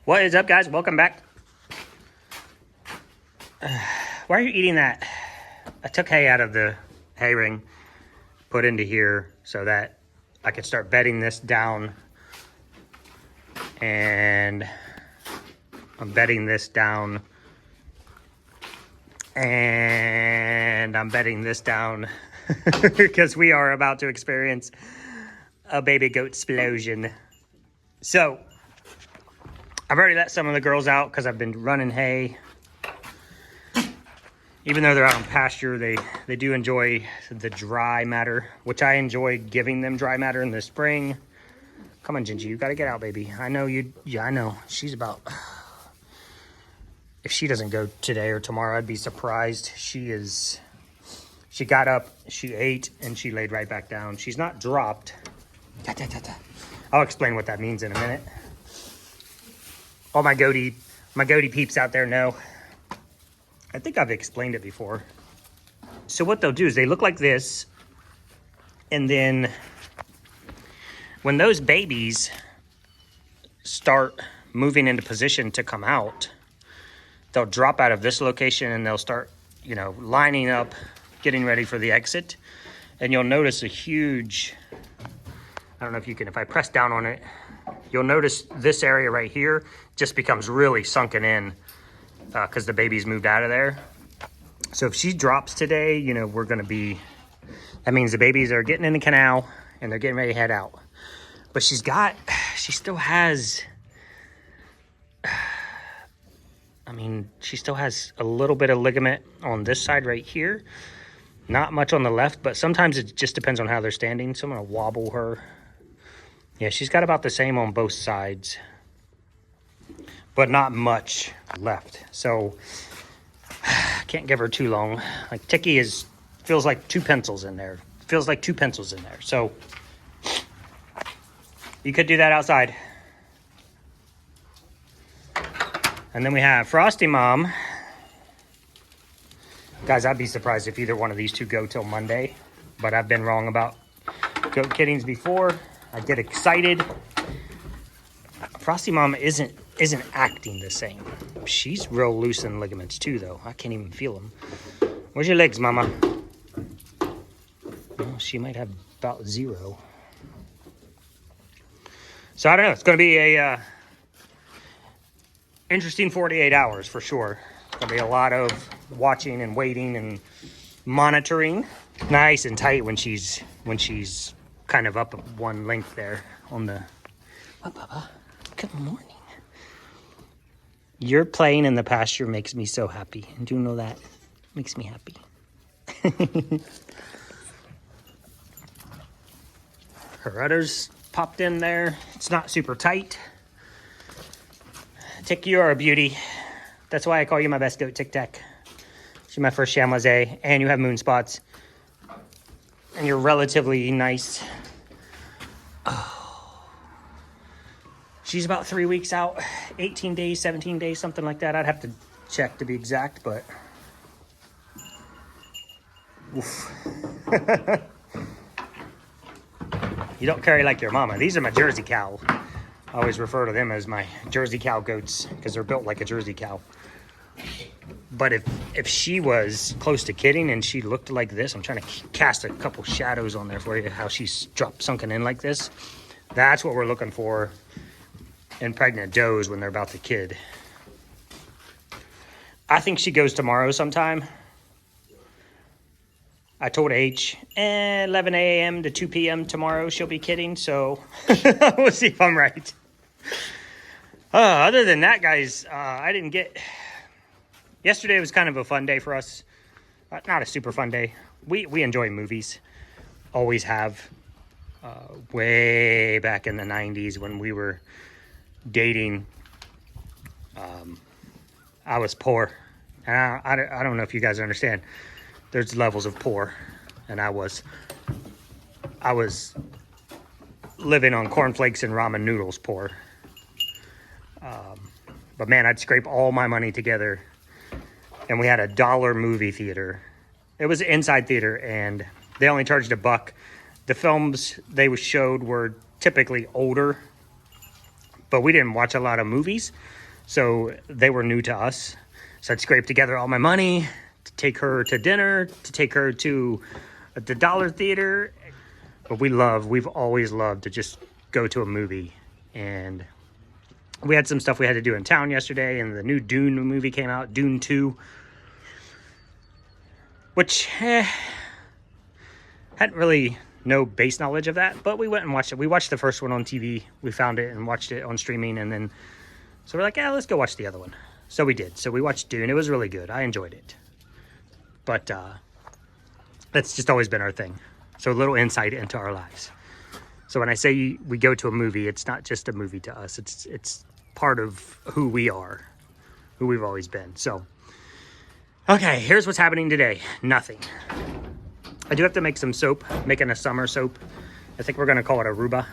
What is up, guys? Welcome back. Why are you eating that? I took hay out of the hay ring, put into here so that I could start bedding this down. And I'm bedding this down. And I'm bedding this down because we are about to experience a baby goat explosion. So I've already let some of the girls out because I've been running hay. Even though they're out on pasture, they do enjoy the dry matter, which I enjoy giving them dry matter in the spring. Come on, Gingy, you got to get out, baby. I know you. Yeah, I know. She's about... If she doesn't go today or tomorrow, I'd be surprised. She got up, she ate, and she laid right back down. She's not dropped. I'll explain what that means in a minute. All my goatee peeps out there know. I think I've explained it before. So what they'll do is they look like this, and then when those babies start moving into position to come out, they'll drop out of this location and they'll start, lining up, getting ready for the exit. And you'll notice a huge, I don't know if you can, if I press down on it, you'll notice this area right here just becomes really sunken in because the baby's moved out of there. So if she drops today, we're going to be, that means the babies are getting in the canal and they're getting ready to head out. But she still has, she still has a little bit of ligament on this side right here. Not much on the left, but sometimes it just depends on how they're standing. So I'm going to wobble her. Yeah, she's got about the same on both sides, but not much left. So I can't give her too long. Like Tiki feels like two pencils in there. So you could do that outside. And then we have Frosty Mom. Guys, I'd be surprised if either one of these two go till Monday, but I've been wrong about goat kittings before. I get excited. Frosty Mom isn't acting the same. She's real loose in ligaments too, though. I can't even feel them. Where's your legs, Mama? Well, she might have about 0. So I don't know. It's going to be a interesting 48 hours for sure. It's going to be a lot of watching and waiting and monitoring. Nice and tight when she's kind of up one length there on the... Oh, Bubba. Good morning. Your playing in the pasture makes me so happy. And do you know that? Makes me happy. Her udder's popped in there. It's not super tight. Tick, you are a beauty. That's why I call you my best goat, Tic Tac. She's my first chamoisé, and you have moon spots. And you're relatively nice. Oh. She's about 3 weeks out, 18 days, 17 days, something like that. I'd have to check to be exact, but... Oof. You don't carry like your mama. These are my Jersey cow. I always refer to them as my Jersey cow goats because they're built like a Jersey cow. But if she was close to kidding and she looked like this, I'm trying to cast a couple shadows on there for you, how she's sunken in like this. That's what we're looking for in pregnant does when they're about to kid. I think she goes tomorrow sometime. I told H, 11 a.m. to 2 p.m. tomorrow she'll be kidding, so we'll see if I'm right. Other than that, guys, I didn't get... Yesterday was kind of a fun day for us. Not a super fun day. We enjoy movies. Always have. Way back in the 90s when we were dating, I was poor. And I don't know if you guys understand. There's levels of poor, and I was living on cornflakes and ramen noodles poor. But man, I'd scrape all my money together, and we had a $1 movie theater. It was an inside theater, and they only charged $1. The films they showed were typically older, but we didn't watch a lot of movies. So they were new to us. So I'd scrape together all my money to take her to dinner, to take her to the Dollar Theater. But we've always loved to just go to a movie. And we had some stuff we had to do in town yesterday, and the new Dune movie came out, Dune 2. Which, hadn't really no base knowledge of that, but we went and watched it. We watched the first one on TV. We found it and watched it on streaming, and then, so we're like, yeah, let's go watch the other one. So we did. So we watched Dune. It was really good. I enjoyed it. But that's just always been our thing. So a little insight into our lives. So when I say we go to a movie, it's not just a movie to us. It's part of who we are, who we've always been. So, okay, here's what's happening today. Nothing. I do have to make some soap, making a summer soap. I think we're going to call it Aruba.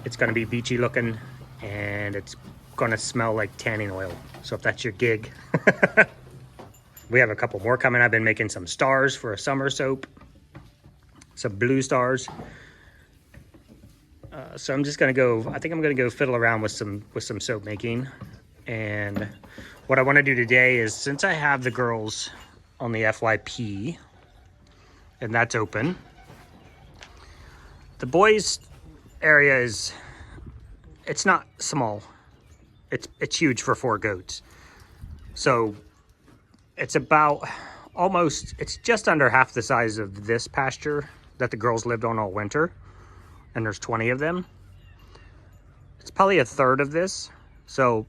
It's going to be beachy looking, and it's going to smell like tanning oil. So if that's your gig. We have a couple more coming. I've been making some stars for a summer soap. Some blue stars. So I'm just going to go, I think I'm going to go fiddle around with some soap making. And what I want to do today is, since I have the girls on the FYP, and that's open, the boys area it's not small. It's huge for 4 goats. So it's about it's just under half the size of this pasture that the girls lived on all winter. And there's 20 of them. It's probably a third of this. So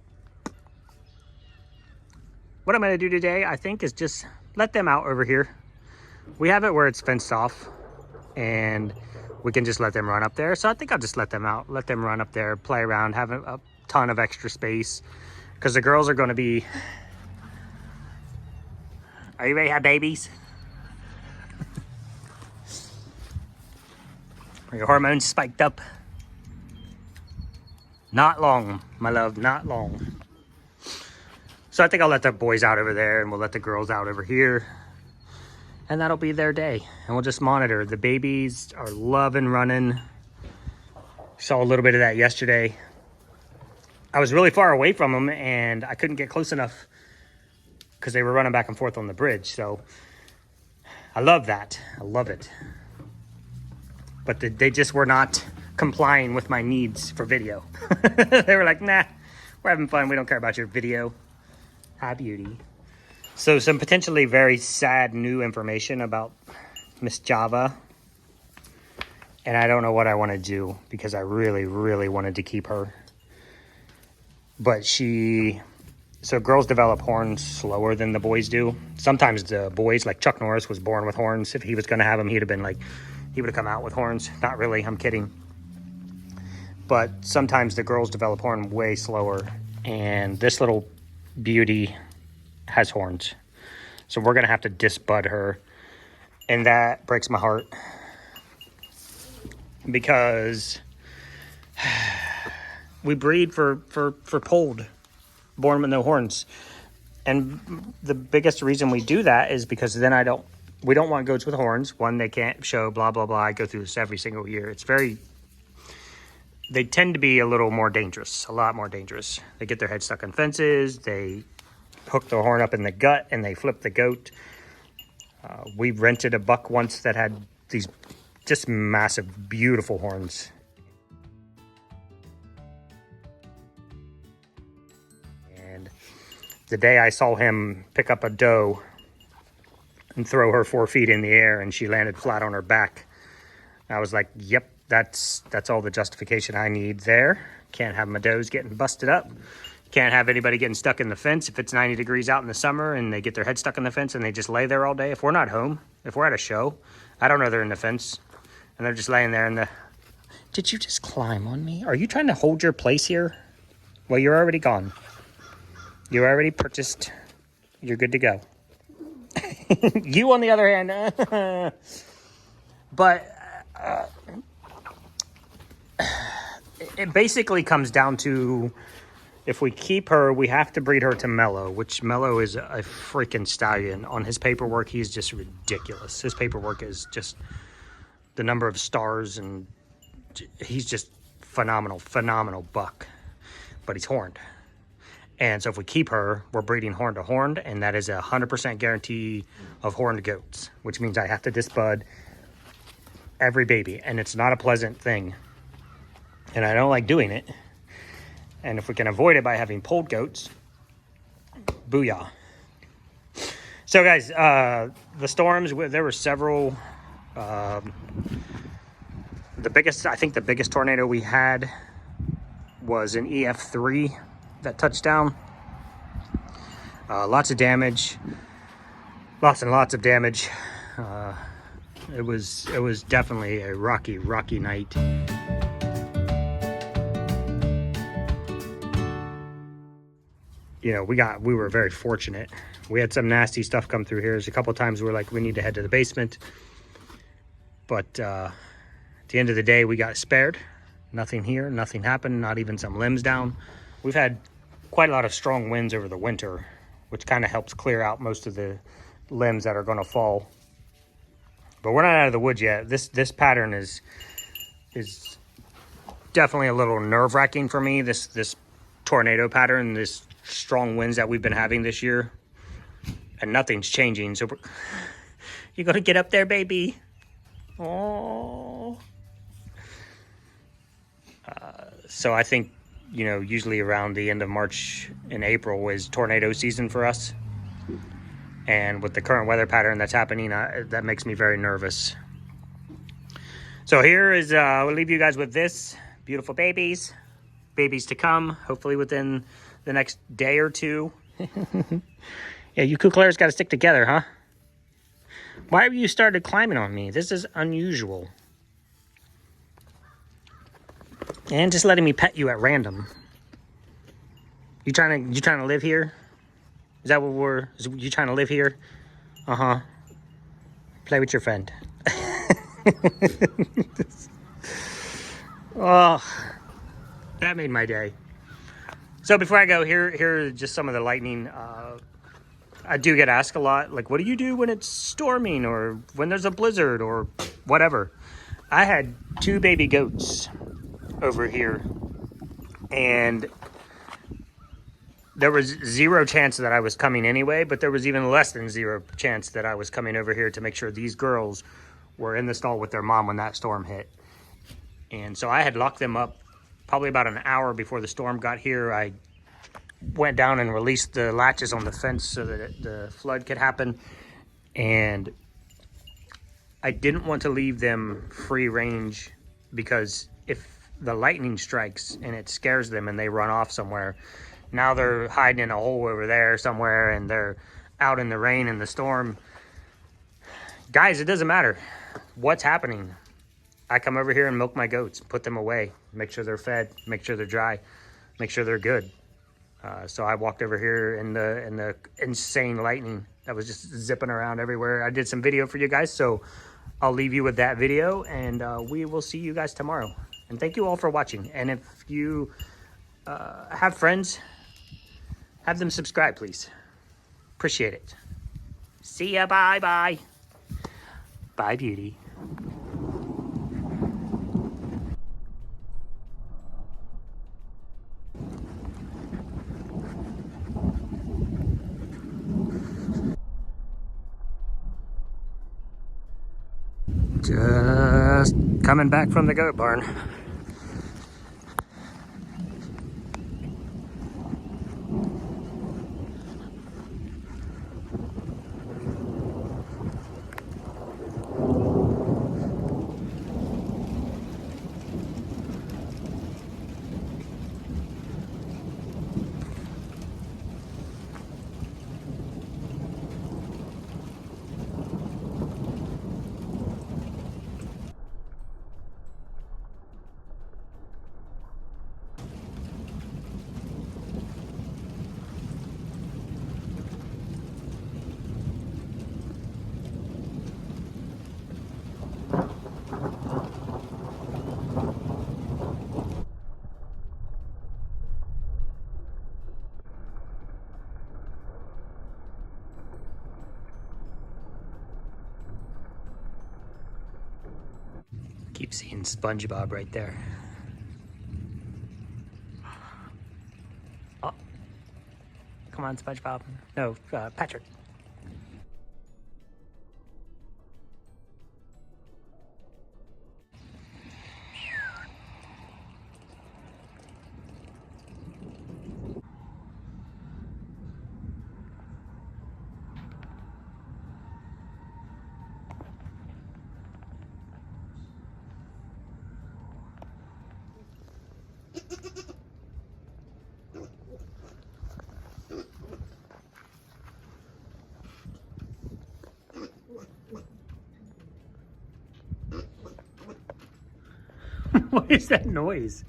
what I'm going to do today, I think, is just let them out over here. We have it where it's fenced off, and we can just let them run up there. So I think I'll just let them out, let them run up there, play around, have a ton of extra space, because the girls are going to be... Are you ready to have babies? Are your hormones spiked up? Not long, my love, not long. So I think I'll let the boys out over there, and we'll let the girls out over here. And that'll be their day. And we'll just monitor. The babies are loving running. Saw a little bit of that yesterday. I was really far away from them, and I couldn't get close enough because they were running back and forth on the bridge. So I love that. I love it. But they just were not complying with my needs for video. They were like, nah, we're having fun. We don't care about your video. Hi, beauty. So some potentially very sad new information about Miss Java. And I don't know what I want to do, because I really, really wanted to keep her. But so girls develop horns slower than the boys do. Sometimes the boys, like Chuck Norris was born with horns. If he was going to have them, he would have come out with horns. Not really, I'm kidding. But sometimes the girls develop horn way slower. And this little beauty has horns. So we're going to have to disbud her. And that breaks my heart. Because we breed for polled, born with no horns. And the biggest reason we do that is because then we don't want goats with horns. One, they can't show, blah, blah, blah. I go through this every single year. They tend to be a little more dangerous, a lot more dangerous. They get their head stuck in fences. They hook their horn up in the gut and they flip the goat. We rented a buck once that had these just massive, beautiful horns. And the day I saw him pick up a doe and throw her 4 feet in the air, and she landed flat on her back, I was like, yep, that's all the justification I need there. Can't have my does getting busted up. Can't have anybody getting stuck in the fence if it's 90 degrees out in the summer and they get their head stuck in the fence and they just lay there all day. If we're not home, if we're at a show, I don't know they're in the fence and they're just laying there in the... Did you just climb on me? Are you trying to hold your place here? Well, you're already gone. You already purchased. You're good to go. You, on the other hand... But... it basically comes down to, if we keep her, we have to breed her to Mellow, which Mellow is a freaking stallion. On his paperwork, he's just ridiculous. His paperwork is just the number of stars, and he's just phenomenal buck. But he's horned. And so if we keep her, we're breeding horn to horn, and that is 100% guarantee of horned goats, which means I have to disbud every baby, and it's not a pleasant thing. And I don't like doing it. And if we can avoid it by having polled goats, booyah. So guys, the storms, there were several. I think the biggest tornado we had was an EF3 that touched down. Lots of damage, lots and lots of damage. It was definitely a rocky night. You know, we were very fortunate. We had some nasty stuff come through here. There's a couple times we were like, we need to head to the basement. But at the end of the day, we got spared. Nothing here, nothing happened, not even some limbs down. We've had quite a lot of strong winds over the winter, which kind of helps clear out most of the limbs that are going to fall. But we're not out of the woods yet. This pattern is definitely a little nerve-wracking for me. This tornado pattern, this strong winds that we've been having this year, and nothing's changing. So you're gonna get up there, baby. Oh. So I think, you know, usually around the end of March and April is tornado season for us. And with the current weather pattern that's happening, that makes me very nervous. So here is, we'll leave you guys with this. Beautiful babies to come, hopefully within the next day or two. Yeah, you kookalas got to stick together, huh? Why have you started climbing on me? This is unusual. And just letting me pet you at random. You trying to live here? Is that what you trying to live here? Uh-huh. Play with your friend. Oh, that made my day. So before I go, here are just some of the lightning. I do get asked a lot, like, what do you do when it's storming or when there's a blizzard or whatever? I had 2 baby goats over here, and there was 0 chance that I was coming anyway, but there was even less than 0 chance that I was coming over here to make sure these girls were in the stall with their mom when that storm hit. And so I had locked them up probably about an hour before the storm got here. I went down and released the latches on the fence so that the flood could happen. And I didn't want to leave them free range, because if the lightning strikes and it scares them and they run off somewhere, now they're hiding in a hole over there somewhere and they're out in the rain and the storm. Guys, it doesn't matter what's happening. I come over here and milk my goats, put them away, make sure they're fed, make sure they're dry, make sure they're good. So I walked over here in the insane lightning that was just zipping around everywhere. I did some video for you guys, so I'll leave you with that video, and we will see you guys tomorrow. And thank you all for watching. And if you have friends, have them subscribe, please. Appreciate it. See ya. Bye. Bye, beauty. Just coming back from the goat barn. Keep seeing SpongeBob right there. Oh, Come on, SpongeBob. No, Patrick. What is that noise?